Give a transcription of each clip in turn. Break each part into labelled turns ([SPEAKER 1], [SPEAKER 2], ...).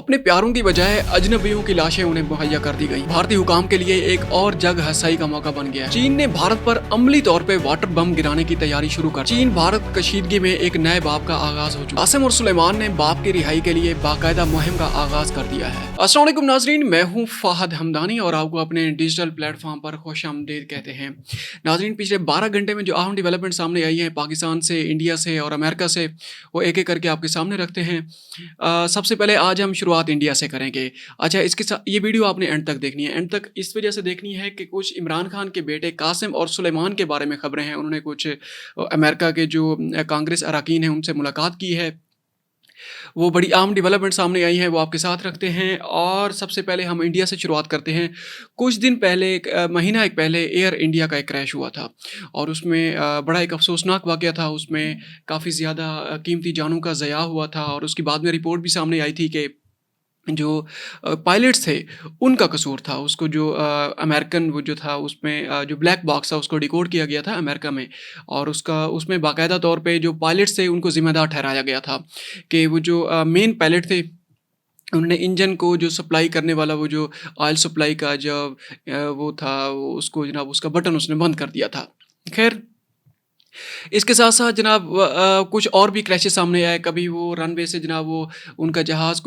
[SPEAKER 1] अपने प्यारों की बजाय अजनबियों की लाशें उन्हें मुहैया कर दी गई। भारतीय हुकाम के लिए एक और जग हसाई का मौका बन गया। चीन ने भारत पर अमली तौर पे वाटर बम गिराने की तैयारी शुरू कर। चीन भारत कशीदगी में एक नए बाब का आगाज हो चुका। कासिम और सुलेमान ने बाप की रिहाई के लिए बाकायदा मुहिम का आगाज कर दिया है। अस्सलाम वालेकुम नाजरीन, मैं हूँ फाहद हमदानी और आपको अपने डिजिटल प्लेटफॉर्म पर खुशामदीद कहते हैं। नाजरीन, पिछले 12 घंटे में जो अहम डेवलपमेंट सामने आई है पाकिस्तान से, इंडिया से और अमेरिका से, वो एक एक करके आपके सामने रखते हैं। सबसे पहले आज हम शुरुआत इंडिया से करेंगे। अच्छा, इसके साथ ये वीडियो आपने एंड तक देखनी है। एंड तक इस वजह से देखनी है कि कुछ इमरान खान के बेटे कासिम और सुलेमान के बारे में खबरें हैं। उन्होंने कुछ अमेरिका के जो कांग्रेस अरकान हैं उनसे मुलाकात की है। वो बड़ी अहम डेवलपमेंट सामने आई है, वो आपके साथ रखते हैं। और सबसे पहले हम इंडिया से शुरुआत करते हैं। कुछ दिन पहले, महीना एक पहले एयर इंडिया का एक क्रैश हुआ था और उसमें बड़ा एक अफसोसनाक वाक़या था। उसमें काफ़ी ज़्यादा कीमती जानों का ज़या हुआ था और उसके बाद में रिपोर्ट भी सामने आई थी कि जो पायलट्स थे उनका कसूर था। उसको जो अमेरिकन वो जो था उसमें जो ब्लैक बॉक्स था उसको डिकोड किया गया था अमेरिका में, और उसमें बाकायदा तौर पे जो पायलट्स थे उनको ज़िम्मेदार ठहराया गया था कि वो जो मेन पायलट थे उन्होंने इंजन को जो सप्लाई करने वाला वो जो ऑयल सप्लाई का जब वो था उसको जनाब उसका बटन उसने बंद कर दिया था। खैर, इसके साथ साथ जनाब कुछ और भी क्रैशेस सामने आए। कभी वो रनवे से जनाब वो उनका जहाज़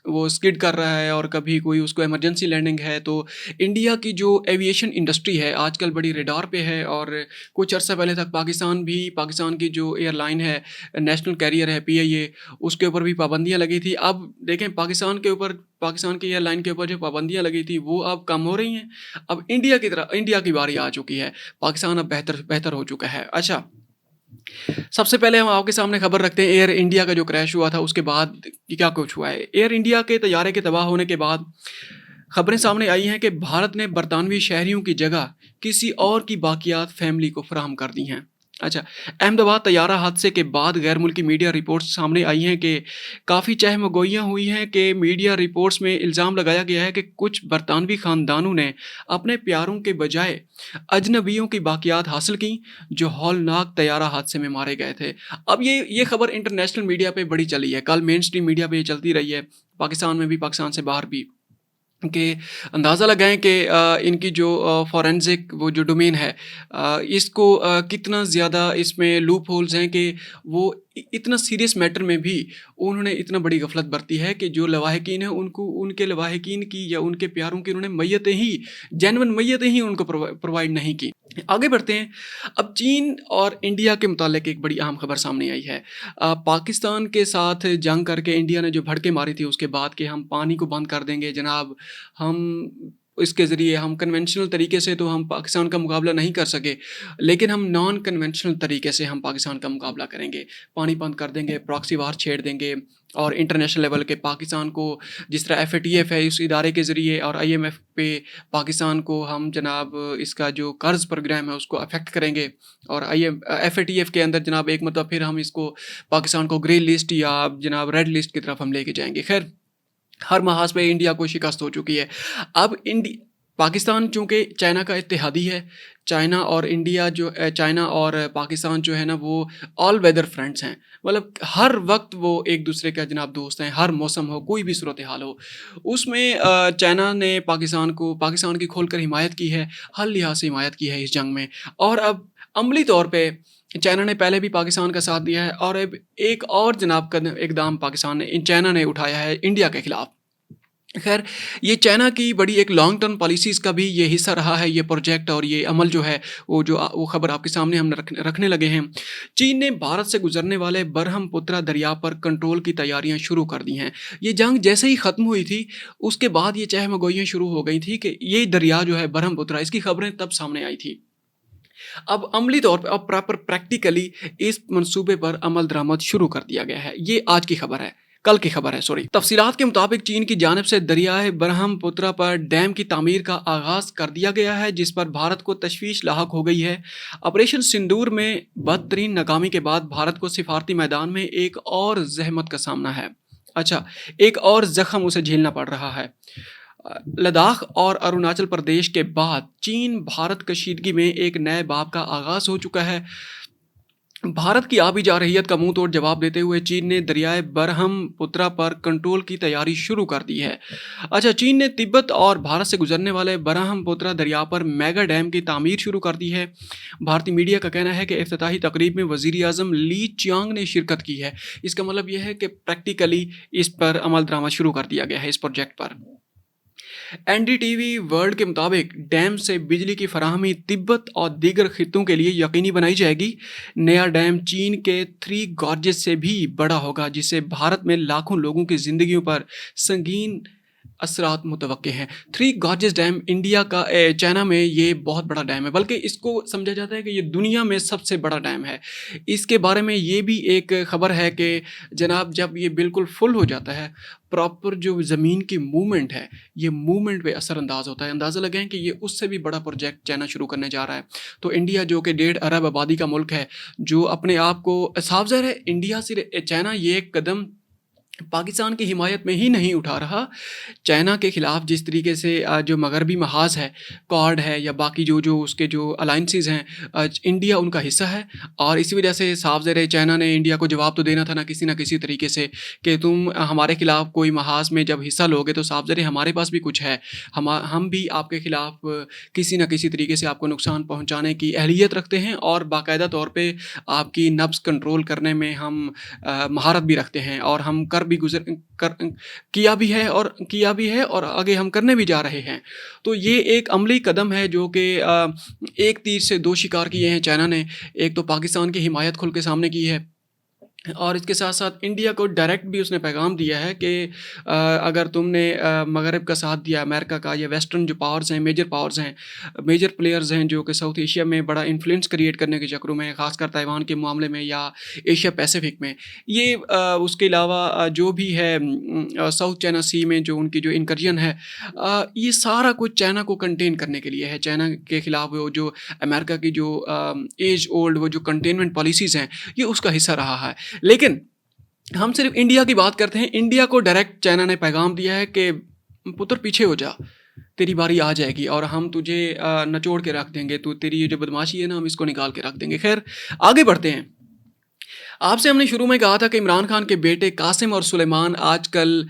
[SPEAKER 1] वो स्किड कर रहा है और कभी कोई उसको इमरजेंसी लैंडिंग है। तो इंडिया की जो एविएशन इंडस्ट्री है आजकल बड़ी रेडार पे है। और कुछ अर्सा पहले तक पाकिस्तान की जो एयरलाइन है, नेशनल कैरियर है PIA, उसके ऊपर भी पाबंदियाँ लगी थी। अब देखें पाकिस्तान की एयरलाइन के ऊपर जो पाबंदियाँ लगी थी वो अब कम हो रही हैं। अब इंडिया की बारी आ चुकी है। पाकिस्तान अब बेहतर हो चुका है। अच्छा, सबसे पहले हम आपके सामने खबर रखते हैं एयर इंडिया का जो क्रैश हुआ था उसके बाद क्या कुछ हुआ है। एयर इंडिया के तैयारे के तबाह होने के बाद खबरें सामने आई हैं कि भारत ने बरतानवी शहरियों की जगह किसी और की बाकियात फैमिली को फराहम कर दी हैं। अच्छा, अहमदाबाद तैयारा हादसे के बाद गैर मुल्की मीडिया रिपोर्ट्स सामने आई हैं कि काफ़ी चहमगोइयाँ हुई हैं कि मीडिया रिपोर्ट्स में इल्ज़ाम लगाया गया है कि कुछ बरतानवी ख़ानदानों ने अपने प्यारों के बजाय अजनबियों की बाकियात हासिल की जो हौलनाक तैयारा हादसे में मारे गए थे। अब ये खबर इंटरनेशनल मीडिया पे बड़ी चली है, कल मेन स्ट्रीम मीडिया पे ये चलती रही है, पाकिस्तान में भी, पाकिस्तान से बाहर भी, कि अंदाज़ा लगाएं कि इनकी जो फॉरेंसिक वो जो डोमेन है, इसको कितना ज़्यादा इसमें लूप होल्स हैं कि वो इतना सीरियस मैटर में भी उन्होंने इतना बड़ी गफलत बरती है कि जो लवाहिकीन है उनको उनके लवाहिकीन की या उनके प्यारों की उन्होंने जेन्युइन मैयतें ही उनको प्रोवाइड नहीं की। आगे बढ़ते हैं। अब चीन और इंडिया के मुतालिक एक बड़ी अहम खबर सामने आई है। पाकिस्तान के साथ जंग करके इंडिया ने जो भड़के मारी थी उसके बाद कि हम पानी को बंद कर देंगे जनाब, हम इसके ज़रिए हम कन्वेंशनल तरीके से तो हम पाकिस्तान का मुकाबला नहीं कर सके, लेकिन हम नॉन कन्वेंशनल तरीके से हम पाकिस्तान का मुकाबला करेंगे। पानी बंद कर देंगे, प्रॉक्सी वार छेड़ देंगे और इंटरनेशनल लेवल के पाकिस्तान को, जिस तरह FATF है इस इदारे के ज़रिए, और IMF पे पाकिस्तान को हम जनाब इसका जो कर्ज़ प्रोग्राम है उसको अफेक्ट करेंगे। और FATF के अंदर जनाब एक मतलब फिर हम इसको पाकिस्तान को ग्रे लिस्ट या जनाब रेड लिस्ट की तरफ हम लेके जाएंगे। खैर, हर महाज पे इंडिया को शिकस्त हो चुकी है। अब पाकिस्तान चूँकि चाइना का इत्तेहादी है, चाइना और पाकिस्तान जो है ना वो ऑल वेदर फ्रेंड्स हैं। मतलब हर वक्त वो एक दूसरे का जनाब दोस्त हैं, हर मौसम हो, कोई भी सूरत हाल हो उसमें चाइना ने पाकिस्तान की खोलकर हिमायत की है, हर लिहाज से हिमायत की है इस जंग में। और अब अमली तौर पे चाइना ने पहले भी पाकिस्तान का साथ दिया है और अब एक और जनाब का इकदाम चाइना ने उठाया है इंडिया के खिलाफ। खैर, ये चाइना की बड़ी एक लॉन्ग टर्म पॉलिसीज़ का भी ये हिस्सा रहा है, ये प्रोजेक्ट और ये अमल जो है वो खबर आपके सामने हम रखने लगे हैं। चीन ने भारत से गुजरने वाले ब्रह्मपुत्रा दरिया पर कंट्रोल की तैयारियां शुरू कर दी हैं। ये जंग जैसे ही ख़त्म हुई थी उसके बाद ये चहमगोइयाँ शुरू हो गई थी कि ये दरिया जो है ब्रह्मपुत्रा, इसकी खबरें तब सामने आई थी। अब अमली तौर पर, अब प्रॉपर प्रैक्टिकली इस मंसूबे पर अमल दरामद शुरू कर दिया गया है। ये आज की खबर है, कल की खबर है, सॉरी। तफसीलात के मुताबिक चीन की जानिब से दरियाए ब्रह्मपुत्रा पर डैम की तामीर का आगाज़ कर दिया गया है, जिस पर भारत को तशवीश लाहक हो गई है। ऑपरेशन सिंदूर में बदतरीन नाकामी के बाद भारत को सिफारती मैदान में एक और जहमत का सामना है। अच्छा, एक और जख्म उसे झेलना पड़ रहा है। लद्दाख और अरुणाचल प्रदेश के बाद चीन भारत कशीदगी में एक नए बाब का आगाज़ हो चुका है। भारत की आबी जारहियत का मुंह तोड़ जवाब देते हुए चीन ने दरियाए ब्रह्मपुत्रा पर कंट्रोल की तैयारी शुरू कर दी है। अच्छा, चीन ने तिब्बत और भारत से गुजरने वाले ब्रह्मपुत्रा दरिया पर मेगा डैम की तामीर शुरू कर दी है। भारतीय मीडिया का कहना है कि इफ्तिताही तकरीब में वजीर आजम ली चियांग ने शिरकत की है। इसका मतलब यह है कि प्रैक्टिकली इस पर अमल दरामद शुरू कर दिया गया है इस प्रोजेक्ट पर। एनडीटीवी वर्ल्ड के मुताबिक डैम से बिजली की फराहमी तिब्बत और दीगर खित्तों के लिए यकीनी बनाई जाएगी। नया डैम चीन के थ्री गॉर्जेस से भी बड़ा होगा, जिससे भारत में लाखों लोगों की जिंदगियों पर संगीन असरात मुतवक्के हैं। थ्री गॉर्जेस डैम इंडिया का चाइना में ये बहुत बड़ा डैम है, बल्कि इसको समझा जाता है कि ये दुनिया में सबसे बड़ा डैम है। इसके बारे में ये भी एक ख़बर है कि जनाब जब ये बिल्कुल फुल हो जाता है, प्रॉपर जो ज़मीन की मूवमेंट है, ये मूवमेंट पे असरअंदाज होता है। अंदाज़ा लगाएं कि ये उससे भी बड़ा प्रोजेक्ट चाइना शुरू करने जा रहा है। तो इंडिया जो कि 1.5 अरब आबादी का मुल्क है, जो अपने आप को साफ ज़ाहिर है इंडिया से चाइना ये कदम पाकिस्तान की हिमायत में ही नहीं उठा रहा। चाइना के ख़िलाफ़ जिस तरीके से जो मगरबी महाज़ है, क्वाड है या बाकी जो उसके जो अलाइंसेस हैं, इंडिया उनका हिस्सा है। और इसी वजह से साफ ज़ाहिर है चाइना ने इंडिया को जवाब तो देना था ना किसी तरीके से कि तुम हमारे ख़िलाफ़ कोई महाज़ में जब हिस्सा लोगे तो साफ ज़ाहिर है हमारे पास भी कुछ है, हम भी आपके ख़िलाफ़ किसी न किसी तरीके से आपको नुकसान पहुँचाने की अहलियत रखते हैं और बाकायदा तौर पर आपकी नब्ज़ कंट्रोल करने में हम महारत भी रखते हैं और हम किया भी है और आगे हम करने भी जा रहे हैं। तो ये एक अमली कदम है जो कि एक तीर से दो शिकार किए हैं चाइना ने। एक तो पाकिस्तान की हिमायत खुल के सामने की है और इसके साथ साथ इंडिया को डायरेक्ट भी उसने पैगाम दिया है कि अगर तुमने मगरब का साथ दिया, अमेरिका का या वेस्टर्न जो पावर्स हैं, मेजर प्लेयर्स हैं जो कि साउथ एशिया में बड़ा इन्फ्लुएंस क्रिएट करने के चक्रों में, ख़ासकर ताइवान के मामले में या एशिया पैसिफिक में, ये उसके अलावा जो भी है साउथ चाइना सी में जो उनकी जो इनकर्जन है, ये सारा कुछ चाइना को कंटेन करने के लिए है। चाइना के ख़िलाफ़ वो जो अमेरिका की जो एज ओल्ड वो जो कंटेनमेंट पॉलिसीज़ हैं, ये उसका हिस्सा रहा है। लेकिन हम सिर्फ इंडिया की बात करते हैं। इंडिया को डायरेक्ट चाइना ने पैगाम दिया है कि पुत्र पीछे हो जा, तेरी बारी आ जाएगी और हम तुझे नचोड़ के रख देंगे, तो तेरी ये जो बदमाशी है ना, हम इसको निकाल के रख देंगे। खैर आगे बढ़ते हैं। आपसे हमने शुरू में कहा था कि इमरान खान के बेटे कासिम और सुलेमान आजकल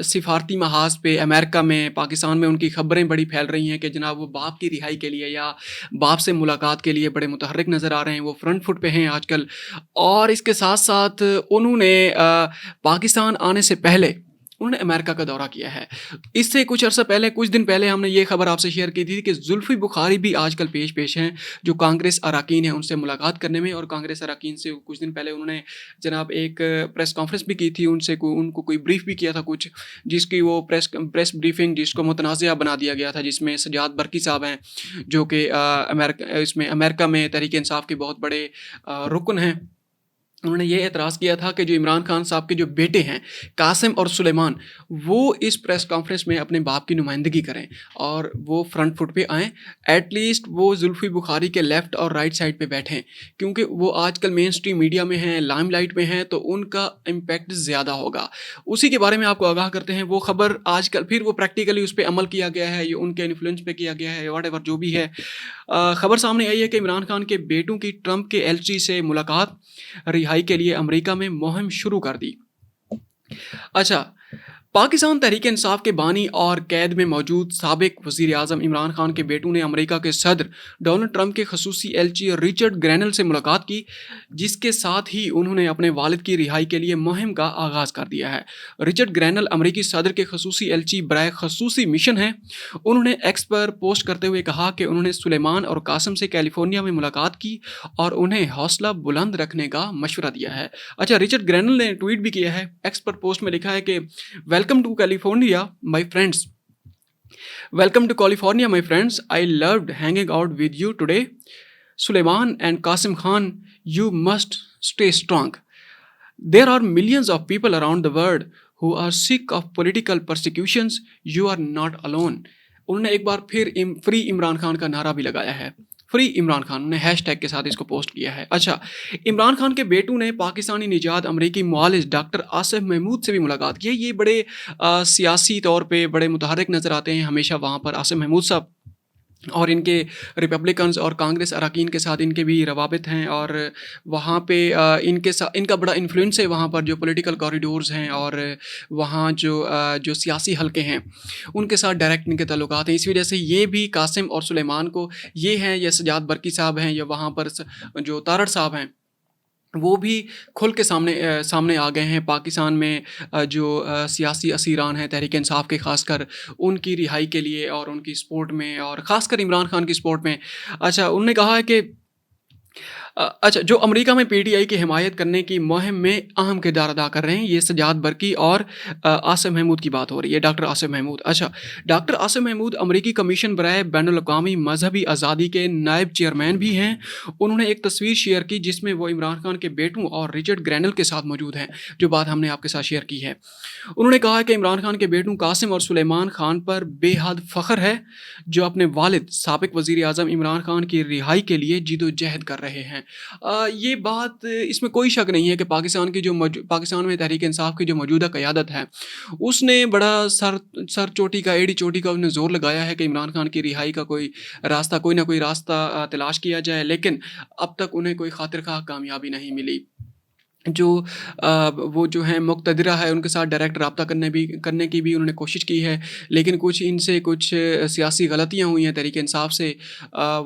[SPEAKER 1] सिफारती महाज पे अमेरिका में, पाकिस्तान में उनकी खबरें बड़ी फैल रही हैं कि जनाब वो बाप की रिहाई के लिए या बाप से मुलाकात के लिए बड़े मुतहर्रिक नज़र आ रहे हैं, वो फ्रंट फुट पे हैं आजकल। और इसके साथ साथ उन्होंने पाकिस्तान आने से पहले उन्होंने अमेरिका का दौरा किया है। इससे कुछ दिन पहले हमने ये खबर आपसे शेयर की थी कि जुल्फी बुखारी भी आजकल पेश हैं जो कांग्रेस अरकान हैं उनसे मुलाकात करने में। और कांग्रेस अरकान से कुछ दिन पहले उन्होंने जनाब एक प्रेस कॉन्फ्रेंस भी की थी, उनको कोई ब्रीफ भी किया था कुछ, जिसकी वो प्रेस ब्रीफिंग जिसको मुतनाज़िया बना दिया गया था, जिसमें सजाद बरकी साहब हैं जो कि अमेरिका में तहरीक इंसाफ के बहुत बड़े रुकन हैं। उन्होंने ये एतराज़ किया था कि जो इमरान खान साहब के जो बेटे हैं कासिम और सुलेमान, वो इस प्रेस कॉन्फ्रेंस में अपने बाप की नुमाइंदगी करें और वो फ्रंट फुट पे आएँ। एटलीस्ट वो जुल्फी बुखारी के लेफ़्ट और राइट साइड पे बैठें, क्योंकि वो आजकल मेन स्ट्रीम मीडिया में हैं, लाइमलाइट में हैं, तो उनका इम्पैक्ट ज़्यादा होगा। उसी के बारे में आपको आगाह करते हैं। वो ख़बर आजकल फिर वो प्रैक्टिकली उस पर अमल किया गया है, ये उनके इन्फ्लुएंस पे किया गया है, व्हाटएवर जो भी है। ख़बर सामने आई है कि इमरान खान के बेटों की ट्रंप के एलची से मुलाकात, रिहाई के लिए अमेरिका में मुहिम शुरू कर दी। अच्छा, पाकिस्तान तहरीक इंसाफ के बानी और कैद में मौजूद साबिक वज़ीर आज़म इमरान खान के बेटों ने अमेरिका के सदर डोनाल्ड ट्रंप के खसूसी एलची रिचर्ड ग्रैनल से मुलाकात की, जिसके साथ ही उन्होंने अपने वालिद की रिहाई के लिए मुहिम का आगाज़ कर दिया है। रिचर्ड ग्रैनल अमेरिकी सदर के खसूसी एलची बराए खसूसी मिशन हैं। उन्होंने एक्स पर पोस्ट करते हुए कहा कि उन्होंने सुलेमान और कासिम से कैलिफोर्निया में मुलाकात की और उन्हें हौसला बुलंद रखने का मशवरा दिया है। अच्छा, रिचर्ड ग्रैनल ने ट्वीट भी किया है, एक्स पर पोस्ट में लिखा है कि Welcome to California, my friends. Welcome to California, my friends. I loved hanging out with you today. Suleiman and Qasim Khan, you must stay strong. There are millions of people around the world who are sick of political persecutions. You are not alone. उन्होंने एक बार फिर free Imran Khan का नारा भी लगाया है, free Imran Khan, उन्होंने hashtag के साथ इसको पोस्ट किया है। अच्छा, इमरान खान के बेटों ने पाकिस्तानी निजात अमरीकी मुआलिज डॉक्टर आसिफ महमूद से भी मुलाकात की है। ये बड़े सियासी तौर पे बड़े मुतहर्रिक नज़र आते हैं हमेशा वहाँ पर आसिफ महमूद साहब। और इनके रिपब्लिकन्स और कांग्रेस अरकान के साथ इनके भी रवाबित हैं, और वहाँ पे इनका बड़ा इन्फ्लुएंस है वहाँ पर, जो पॉलिटिकल कॉरिडोर्स हैं और वहाँ जो सियासी हलके हैं उनके साथ डायरेक्ट इनके ताल्लुकात हैं। इस वजह से ये भी कासिम और सुलेमान को, ये हैं या सजाद बरकी साहब हैं या वहाँ पर जो तारड़ साहब हैं, वो भी खुल के सामने आ गए हैं पाकिस्तान में। जो सियासी असीरान हैं तहरीक इंसाफ के, ख़ासकर उनकी रिहाई के लिए और उनकी सपोर्ट में, और ख़ासकर इमरान खान की सपोर्ट में। अच्छा, उन्होंने कहा है कि अच्छा, जो अमेरिका में पीटीआई की हिमायत करने की मुहिम में अहम किरदार अदा कर रहे हैं, ये सजाद बरकी और आसिम महमूद की बात हो रही है, डॉक्टर आसिम महमूद। अच्छा, डॉक्टर आसिम महमूद अमेरिकी कमीशन बराए बैनुल-अक़वामी मजहबी आज़ादी के नायब चेयरमैन भी हैं। उन्होंने एक तस्वीर शेयर की जिसमें वो इमरान खान के बेटों और रिचर्ड ग्रैनल के साथ मौजूद हैं, जो बात हमने आपके साथ शेयर की है। उन्होंने कहा कि इमरान खान के बेटों कासिम और सुलेमान खान पर बेहद फ़ख्र है, जो अपने वालिद साबिक़ वज़ीर-ए-आज़म इमरान खान की रिहाई के लिए जिद्दोजहद कर रहे हैं। ये बात, इसमें कोई शक नहीं है कि पाकिस्तान में तहरीक इंसाफ की जो मौजूदा क़यादत है, उसने बड़ा सर चोटी का, एड़ी चोटी का उसने ज़ोर लगाया है कि इमरान खान की रिहाई का कोई ना कोई रास्ता तलाश किया जाए, लेकिन अब तक उन्हें कोई खातिर-ख़्वाह कामयाबी नहीं मिली। जो वो जो हैं मुक़तदिरा है, उनके साथ डायरेक्ट रब्ता करने की भी उन्होंने कोशिश की है, लेकिन कुछ सियासी गलतियाँ हुई हैं तहरीक इंसाफ से।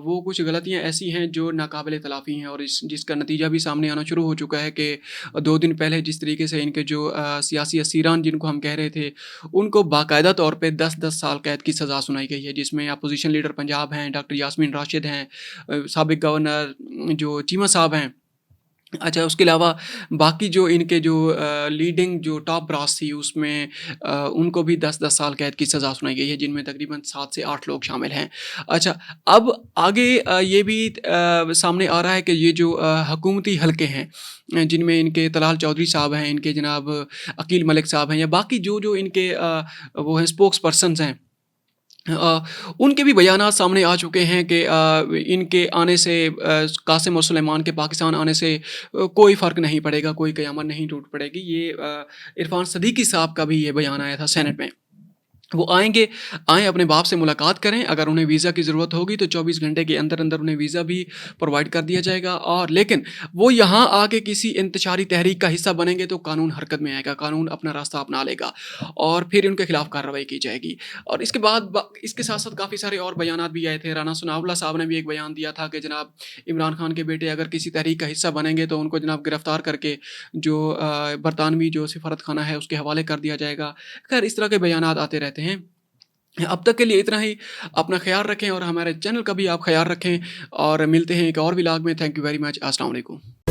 [SPEAKER 1] वो कुछ गलतियाँ ऐसी हैं जो नाकाबिले तलाफ़ी हैं, और जिसका नतीजा भी सामने आना शुरू हो चुका है कि 2 दिन पहले जिस तरीके से इनके जो सियासी असीरान जिनको हम कह रहे थे, उनको बाकायदा तौर पे 10-10 साल कैद की सज़ा सुनाई गई है, जिसमें अपोज़िशन लीडर पंजाब हैं, डॉक्टर यास्मीन राशिद हैं, साबिक़ गवर्नर जो चीमा साहब हैं। अच्छा, उसके अलावा बाकी जो इनके जो लीडिंग जो टॉप ब्रास थी उसमें उनको भी 10-10 साल कैद की सज़ा सुनाई गई है, जिनमें तकरीबन 7 से 8 लोग शामिल हैं। अच्छा, अब आगे ये भी सामने आ रहा है कि ये जो हुकूमती हलके हैं, जिनमें इनके तलाल चौधरी साहब हैं, इनके जनाब अकील मलिक साहब हैं, या बाकी जो इनके वो हैं स्पोक्स पर्सन्स हैं, उनके भी बयानात सामने आ चुके हैं कि इनके आने से, कासिम और सुलेमान के पाकिस्तान आने से कोई फ़र्क नहीं पड़ेगा, कोई क़यामत नहीं टूट पड़ेगी। ये इरफ़ान सदीक़ी साहब का भी ये बयान आया था सेनेट में। वो आएँ अपने बाप से मुलाकात करें, अगर उन्हें वीज़ा की ज़रूरत होगी तो 24 घंटे के अंदर उन्हें वीज़ा भी प्रोवाइड कर दिया जाएगा, और लेकिन वो यहाँ आके किसी इंतशारी तहरीक का हिस्सा बनेंगे तो कानून हरकत में आएगा, कानून अपना रास्ता अपना लेगा, और फिर उनके खिलाफ कार्रवाई की जाएगी। और इसके बाद इसके साथ-साथ काफ़ी सारे और बयानात भी आए थे। राना सनाउल्लाह साहब ने भी एक बयान दिया था कि जनाब इमरान खान के बेटे अगर किसी तहरीक का हिस्सा बनेंगे तो उनको जनाब गिरफ़्तार करके जो बरतानवी जो सफ़ारत खाना है उसके हवाले कर दिया जाएगा। ख़ैर, इस तरह के बयानात आते रहते हैं। अब तक के लिए इतना ही। अपना ख़्याल रखें और हमारे चैनल का भी आप ख़्याल रखें, और मिलते हैं एक और व्लॉग में। Thank you very much. अस्सलाम वालेकुम।